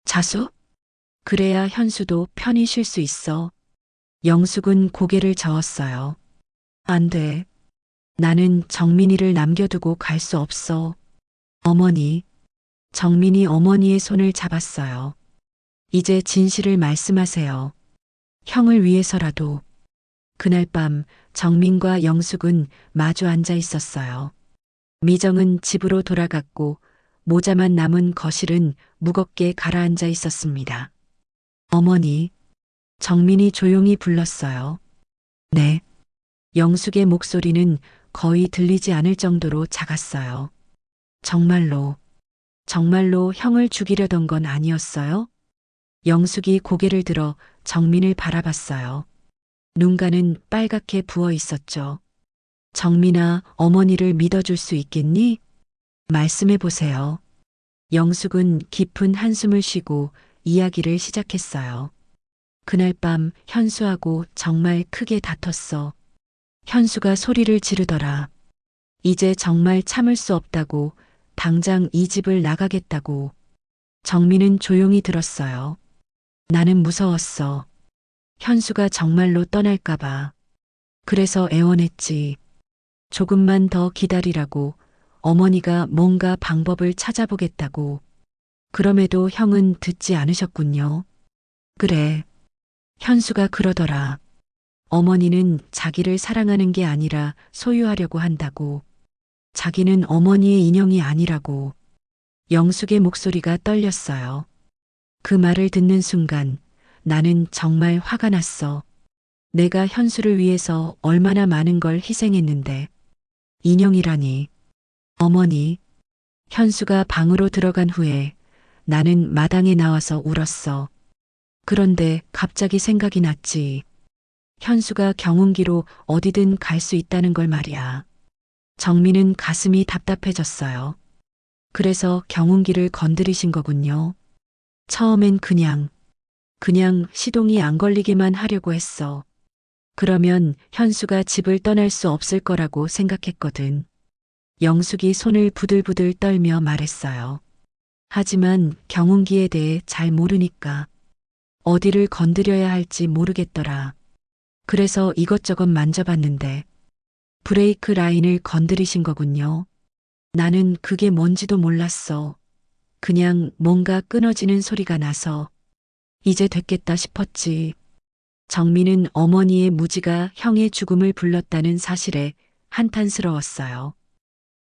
자수? 그래야 현수도 편히 쉴 수 있어. 영숙은 고개를 저었어요. 안 돼. 나는 정민이를 남겨두고 갈 수 없어. 어머니. 정민이 어머니의 손을 잡았어요. 이제 진실을 말씀하세요. 형을 위해서라도. 그날 밤 정민과 영숙은 마주 앉아 있었어요. 미정은 집으로 돌아갔고 모자만 남은 거실은 무겁게 가라앉아 있었습니다. 어머니. 정민이 조용히 불렀어요. 네. 영숙의 목소리는 거의 들리지 않을 정도로 작았어요. 정말로 형을 죽이려던 건 아니었어요? 영숙이 고개를 들어 정민을 바라봤어요. 눈가는 빨갛게 부어 있었죠. 정민아, 어머니를 믿어줄 수 있겠니? 말씀해 보세요. 영숙은 깊은 한숨을 쉬고 이야기를 시작했어요. 그날 밤 현수하고 정말 크게 다퉜어. 현수가 소리를 지르더라. 이제 정말 참을 수 없다고, 당장 이 집을 나가겠다고. 정민은 조용히 들었어요. 나는 무서웠어. 현수가 정말로 떠날까봐. 그래서 애원했지. 조금만 더 기다리라고. 어머니가 뭔가 방법을 찾아보겠다고. 그럼에도 형은 듣지 않으셨군요. 그래. 현수가 그러더라. 어머니는 자기를 사랑하는 게 아니라 소유하려고 한다고. 자기는 어머니의 인형이 아니라고. 영숙의 목소리가 떨렸어요. 그 말을 듣는 순간 나는 정말 화가 났어. 내가 현수를 위해서 얼마나 많은 걸 희생했는데. 인형이라니. 어머니. 현수가 방으로 들어간 후에 나는 마당에 나와서 울었어. 그런데 갑자기 생각이 났지. 현수가 경운기로 어디든 갈 수 있다는 걸 말이야. 정민은 가슴이 답답해졌어요. 그래서 경운기를 건드리신 거군요. 처음엔 그냥 시동이 안 걸리게만 하려고 했어. 그러면 현수가 집을 떠날 수 없을 거라고 생각했거든. 영숙이 손을 부들부들 떨며 말했어요. 하지만 경운기에 대해 잘 모르니까 어디를 건드려야 할지 모르겠더라. 그래서 이것저것 만져봤는데 브레이크 라인을 건드리신 거군요. 나는 그게 뭔지도 몰랐어. 그냥 뭔가 끊어지는 소리가 나서 이제 됐겠다 싶었지. 정민은 어머니의 무지가 형의 죽음을 불렀다는 사실에 한탄스러웠어요.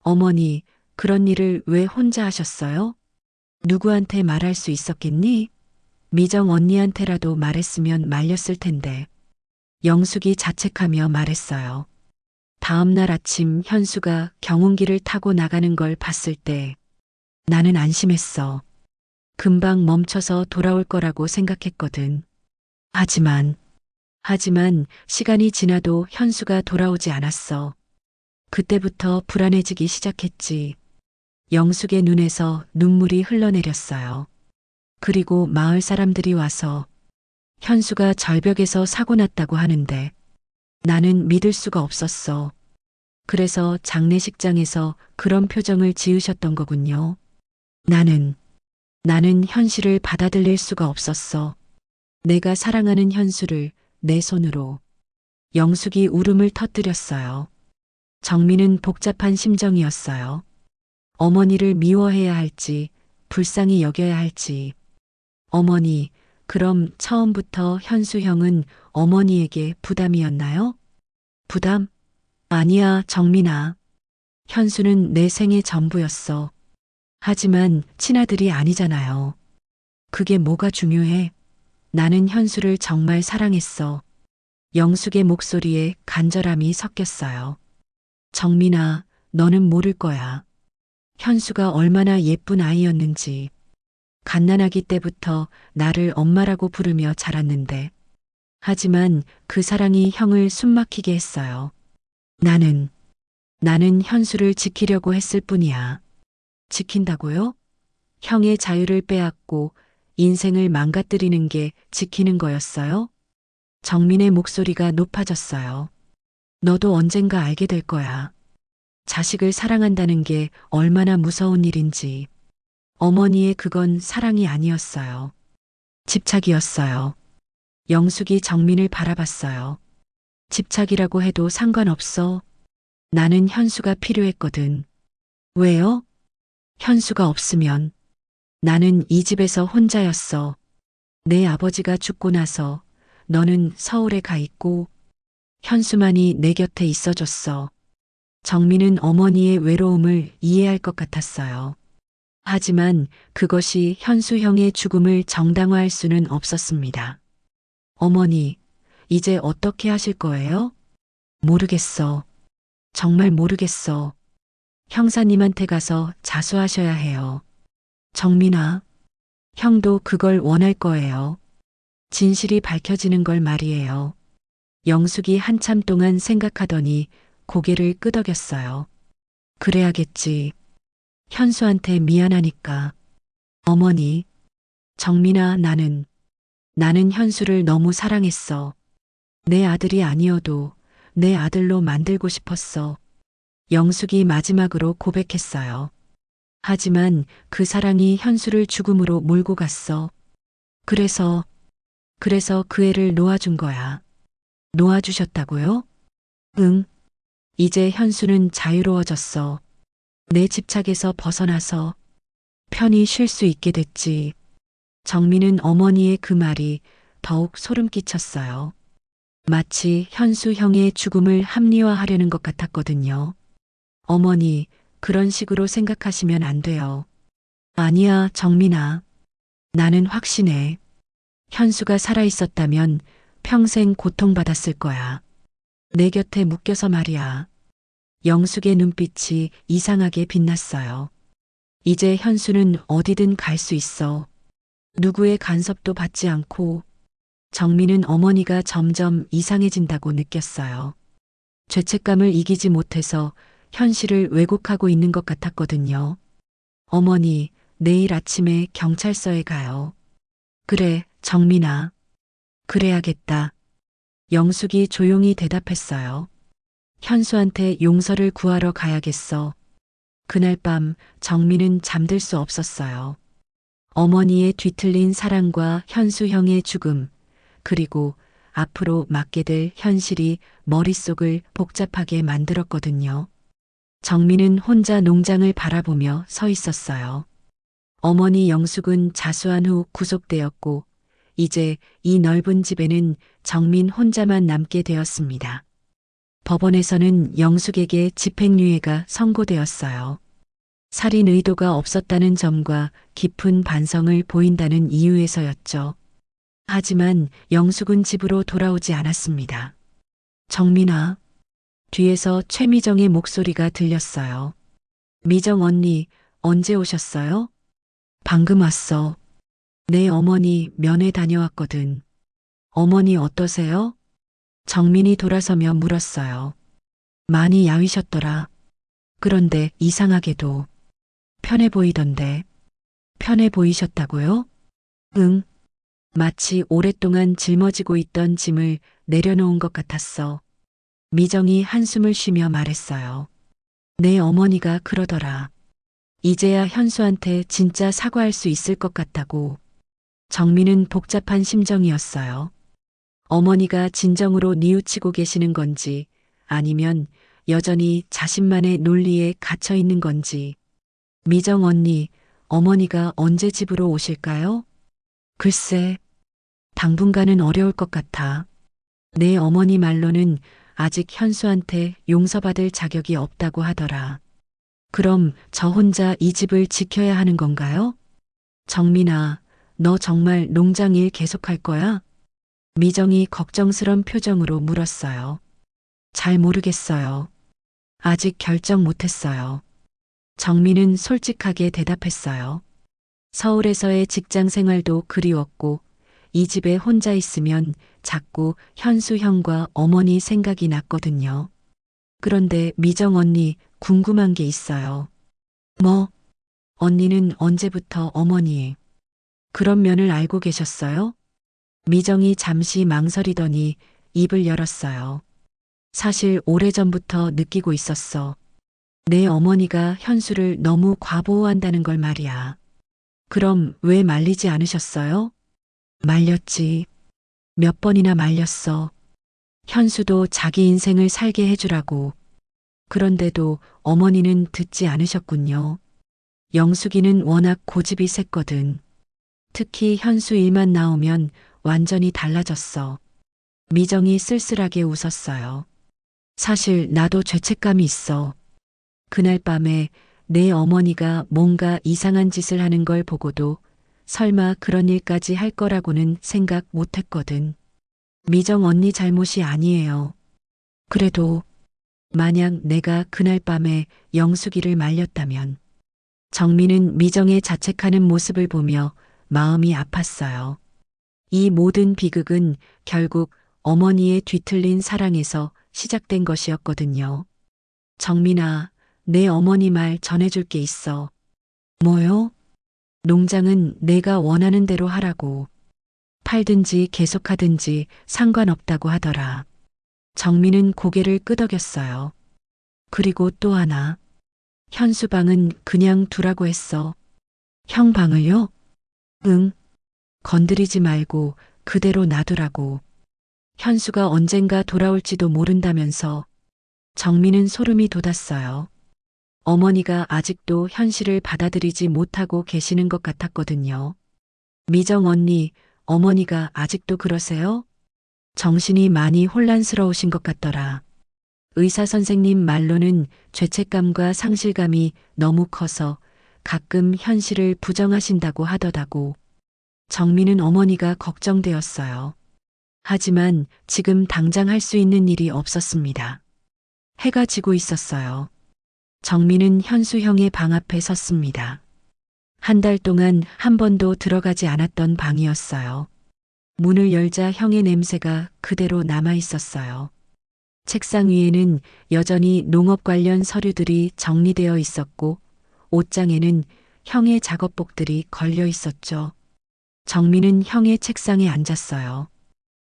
어머니, 그런 일을 왜 혼자 하셨어요? 누구한테 말할 수 있었겠니? 미정 언니한테라도 말했으면 말렸을 텐데. 영숙이 자책하며 말했어요. 다음 날 아침 현수가 경운기를 타고 나가는 걸 봤을 때 나는 안심했어. 금방 멈춰서 돌아올 거라고 생각했거든. 하지만 시간이 지나도 현수가 돌아오지 않았어. 그때부터 불안해지기 시작했지. 영숙의 눈에서 눈물이 흘러내렸어요. 그리고 마을 사람들이 와서 현수가 절벽에서 사고 났다고 하는데 나는 믿을 수가 없었어. 그래서 장례식장에서 그런 표정을 지으셨던 거군요. 나는 현실을 받아들일 수가 없었어. 내가 사랑하는 현수를 내 손으로. 영숙이 울음을 터뜨렸어요. 정민은 복잡한 심정이었어요. 어머니를 미워해야 할지, 불쌍히 여겨야 할지. 어머니, 그럼 처음부터 현수 형은 어머니에게 부담이었나요? 부담? 아니야, 정민아. 현수는 내 생의 전부였어. 하지만 친아들이 아니잖아요. 그게 뭐가 중요해? 나는 현수를 정말 사랑했어. 영숙의 목소리에 간절함이 섞였어요. 정민아, 너는 모를 거야. 현수가 얼마나 예쁜 아이였는지. 갓난아기 때부터 나를 엄마라고 부르며 자랐는데. 하지만 그 사랑이 형을 숨막히게 했어요. 나는 현수를 지키려고 했을 뿐이야. 지킨다고요? 형의 자유를 빼앗고 인생을 망가뜨리는 게 지키는 거였어요? 정민의 목소리가 높아졌어요. 너도 언젠가 알게 될 거야. 자식을 사랑한다는 게 얼마나 무서운 일인지. 어머니의 그건 사랑이 아니었어요. 집착이었어요. 영숙이 정민을 바라봤어요. 집착이라고 해도 상관없어. 나는 현수가 필요했거든. 왜요? 현수가 없으면 나는 이 집에서 혼자였어. 내 아버지가 죽고 나서 너는 서울에 가 있고 현수만이 내 곁에 있어줬어. 정민은 어머니의 외로움을 이해할 것 같았어요. 하지만 그것이 현수 형의 죽음을 정당화할 수는 없었습니다. 어머니, 이제 어떻게 하실 거예요? 모르겠어. 정말 모르겠어. 형사님한테 가서 자수하셔야 해요. 정민아, 형도 그걸 원할 거예요. 진실이 밝혀지는 걸 말이에요. 영숙이 한참 동안 생각하더니 고개를 끄덕였어요. 그래야겠지. 현수한테 미안하니까. 어머니, 정민아, 나는 현수를 너무 사랑했어. 내 아들이 아니어도 내 아들로 만들고 싶었어. 영숙이 마지막으로 고백했어요. 하지만 그 사랑이 현수를 죽음으로 몰고 갔어. 그래서 그 애를 놓아준 거야. 놓아주셨다고요? 응. 이제 현수는 자유로워졌어. 내 집착에서 벗어나서 편히 쉴 수 있게 됐지. 정민은 어머니의 그 말이 더욱 소름 끼쳤어요. 마치 현수 형의 죽음을 합리화하려는 것 같았거든요. 어머니, 그런 식으로 생각하시면 안 돼요. 아니야, 정민아. 나는 확신해. 현수가 살아있었다면 평생 고통받았을 거야. 내 곁에 묶여서 말이야. 영숙의 눈빛이 이상하게 빛났어요. 이제 현수는 어디든 갈 수 있어. 누구의 간섭도 받지 않고. 정민은 어머니가 점점 이상해진다고 느꼈어요. 죄책감을 이기지 못해서 현실을 왜곡하고 있는 것 같았거든요. 어머니, 내일 아침에 경찰서에 가요. 그래, 정민아. 그래야겠다. 영숙이 조용히 대답했어요. 현수한테 용서를 구하러 가야겠어. 그날 밤 정민은 잠들 수 없었어요. 어머니의 뒤틀린 사랑과 현수 형의 죽음, 그리고 앞으로 맞게 될 현실이 머릿속을 복잡하게 만들었거든요. 정민은 혼자 농장을 바라보며 서 있었어요. 어머니 영숙은 자수한 후 구속되었고, 이제 이 넓은 집에는 정민 혼자만 남게 되었습니다. 법원에서는 영숙에게 집행유예가 선고되었어요. 살인 의도가 없었다는 점과 깊은 반성을 보인다는 이유에서였죠. 하지만 영숙은 집으로 돌아오지 않았습니다. 정민아, 뒤에서 최미정의 목소리가 들렸어요. 미정 언니, 언제 오셨어요? 방금 왔어. 내 어머니 면회 다녀왔거든. 어머니 어떠세요? 정민이 돌아서며 물었어요. 많이 야위셨더라. 그런데 이상하게도 편해 보이던데. 편해 보이셨다고요? 응. 마치 오랫동안 짊어지고 있던 짐을 내려놓은 것 같았어. 미정이 한숨을 쉬며 말했어요. 내 어머니가 그러더라. 이제야 현수한테 진짜 사과할 수 있을 것 같다고. 정민은 복잡한 심정이었어요. 어머니가 진정으로 뉘우치고 계시는 건지 아니면 여전히 자신만의 논리에 갇혀 있는 건지. 미정 언니, 어머니가 언제 집으로 오실까요? 글쎄, 당분간은 어려울 것 같아. 내 어머니 말로는 아직 현수한테 용서받을 자격이 없다고 하더라. 그럼 저 혼자 이 집을 지켜야 하는 건가요? 정민아, 너 정말 농장 일 계속할 거야? 미정이 걱정스런 표정으로 물었어요. 잘 모르겠어요. 아직 결정 못했어요. 정민은 솔직하게 대답했어요. 서울에서의 직장 생활도 그리웠고 이 집에 혼자 있으면 자꾸 현수 형과 어머니 생각이 났거든요. 그런데 미정 언니 궁금한 게 있어요. 뭐? 언니는 언제부터 어머니 그런 면을 알고 계셨어요? 미정이 잠시 망설이더니 입을 열었어요. 사실 오래전부터 느끼고 있었어. 내 어머니가 현수를 너무 과보호한다는 걸 말이야. 그럼 왜 말리지 않으셨어요? 말렸지. 몇 번이나 말렸어. 현수도 자기 인생을 살게 해주라고. 그런데도 어머니는 듣지 않으셨군요. 영숙이는 워낙 고집이 셌거든. 특히 현수 일만 나오면 완전히 달라졌어. 미정이 쓸쓸하게 웃었어요. 사실 나도 죄책감이 있어. 그날 밤에 내 어머니가 뭔가 이상한 짓을 하는 걸 보고도 설마 그런 일까지 할 거라고는 생각 못 했거든. 미정 언니 잘못이 아니에요. 그래도 만약 내가 그날 밤에 영숙이를 말렸다면 정민은 미정의 자책하는 모습을 보며 마음이 아팠어요. 이 모든 비극은 결국 어머니의 뒤틀린 사랑에서 시작된 것이었거든요. 정민아, 내 어머니 말 전해줄 게 있어. 뭐요? 농장은 내가 원하는 대로 하라고. 팔든지 계속하든지 상관없다고 하더라. 정민은 고개를 끄덕였어요. 그리고 또 하나. 현수 방은 그냥 두라고 했어. 형 방을요? 응. 건드리지 말고 그대로 놔두라고. 현수가 언젠가 돌아올지도 모른다면서 정민은 소름이 돋았어요. 어머니가 아직도 현실을 받아들이지 못하고 계시는 것 같았거든요. 미정 언니, 어머니가 아직도 그러세요? 정신이 많이 혼란스러우신 것 같더라. 의사 선생님 말로는 죄책감과 상실감이 너무 커서 가끔 현실을 부정하신다고 하더라고. 정민은 어머니가 걱정되었어요. 하지만 지금 당장 할 수 있는 일이 없었습니다. 해가 지고 있었어요. 정민은 현수 형의 방 앞에 섰습니다. 한 달 동안 한 번도 들어가지 않았던 방이었어요. 문을 열자 형의 냄새가 그대로 남아 있었어요. 책상 위에는 여전히 농업 관련 서류들이 정리되어 있었고 옷장에는 형의 작업복들이 걸려 있었죠. 정민은 형의 책상에 앉았어요.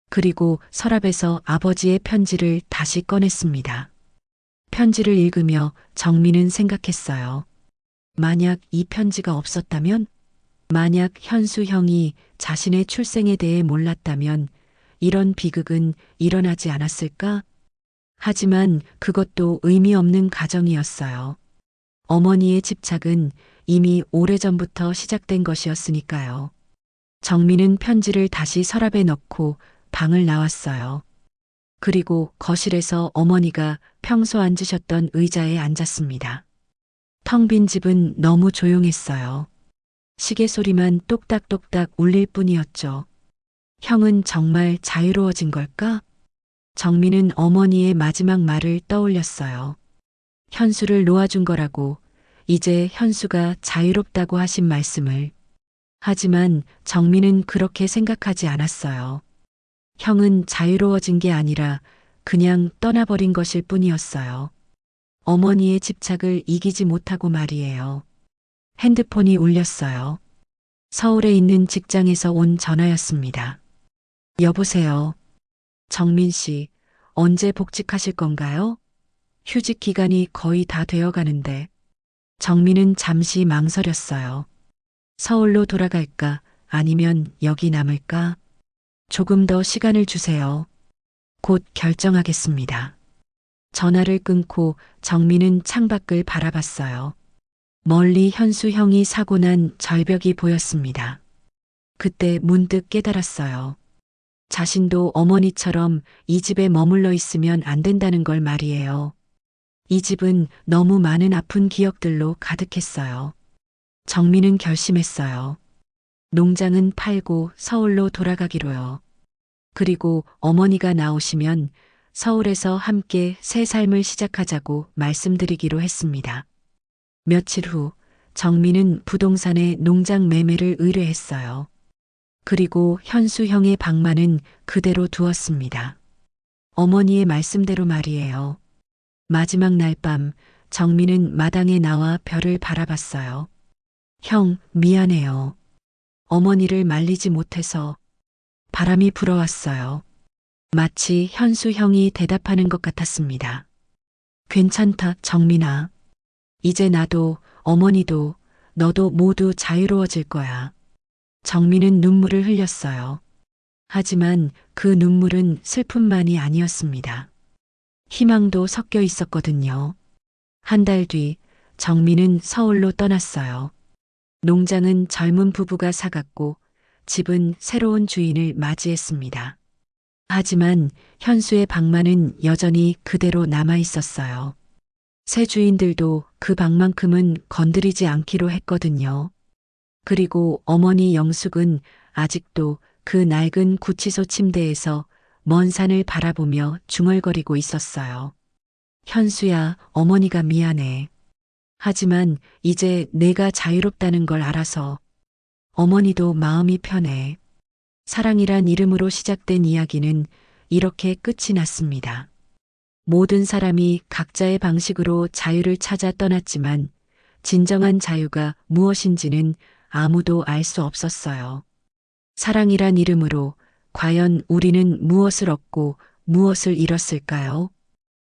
그리고 서랍에서 아버지의 편지를 다시 꺼냈습니다. 편지를 읽으며 정민은 생각했어요. 만약 이 편지가 없었다면? 만약 현수 형이 자신의 출생에 대해 몰랐다면 이런 비극은 일어나지 않았을까? 하지만 그것도 의미 없는 가정이었어요. 어머니의 집착은 이미 오래전부터 시작된 것이었으니까요. 정민은 편지를 다시 서랍에 넣고 방을 나왔어요. 그리고 거실에서 어머니가 평소 앉으셨던 의자에 앉았습니다. 텅 빈 집은 너무 조용했어요. 시계 소리만 똑딱똑딱 울릴 뿐이었죠. 형은 정말 자유로워진 걸까? 정민은 어머니의 마지막 말을 떠올렸어요. 현수를 놓아준 거라고, 이제 현수가 자유롭다고 하신 말씀을. 하지만 정민은 그렇게 생각하지 않았어요. 형은 자유로워진 게 아니라 그냥 떠나버린 것일 뿐이었어요. 어머니의 집착을 이기지 못하고 말이에요. 핸드폰이 울렸어요. 서울에 있는 직장에서 온 전화였습니다. 여보세요. 정민 씨, 언제 복직하실 건가요? 휴직 기간이 거의 다 되어 가는데. 정민은 잠시 망설였어요. 서울로 돌아갈까 아니면 여기 남을까? 조금 더 시간을 주세요. 곧 결정하겠습니다. 전화를 끊고 정민은 창밖을 바라봤어요. 멀리 현수 형이 사고 난 절벽이 보였습니다. 그때 문득 깨달았어요. 자신도 어머니처럼 이 집에 머물러 있으면 안 된다는 걸 말이에요. 이 집은 너무 많은 아픈 기억들로 가득했어요. 정민은 결심했어요. 농장은 팔고 서울로 돌아가기로요. 그리고 어머니가 나오시면 서울에서 함께 새 삶을 시작하자고 말씀드리기로 했습니다. 며칠 후 정민은 부동산의 농장 매매를 의뢰했어요. 그리고 현수 형의 방만은 그대로 두었습니다. 어머니의 말씀대로 말이에요. 마지막 날 밤 정민은 마당에 나와 별을 바라봤어요. 형, 미안해요. 어머니를 말리지 못해서. 바람이 불어왔어요. 마치 현수 형이 대답하는 것 같았습니다. 괜찮다, 정민아. 이제 나도, 어머니도, 너도 모두 자유로워질 거야. 정민은 눈물을 흘렸어요. 하지만 그 눈물은 슬픔만이 아니었습니다. 희망도 섞여 있었거든요. 한 달 뒤, 정민은 서울로 떠났어요. 농장은 젊은 부부가 사갔고, 집은 새로운 주인을 맞이했습니다. 하지만 현수의 방만은 여전히 그대로 남아 있었어요. 새 주인들도 그 방만큼은 건드리지 않기로 했거든요. 그리고 어머니 영숙은 아직도 그 낡은 구치소 침대에서 먼 산을 바라보며 중얼거리고 있었어요. 현수야, 어머니가 미안해. 하지만 이제 내가 자유롭다는 걸 알아서 어머니도 마음이 편해. 사랑이란 이름으로 시작된 이야기는 이렇게 끝이 났습니다. 모든 사람이 각자의 방식으로 자유를 찾아 떠났지만 진정한 자유가 무엇인지는 아무도 알 수 없었어요. 사랑이란 이름으로 과연 우리는 무엇을 얻고 무엇을 잃었을까요?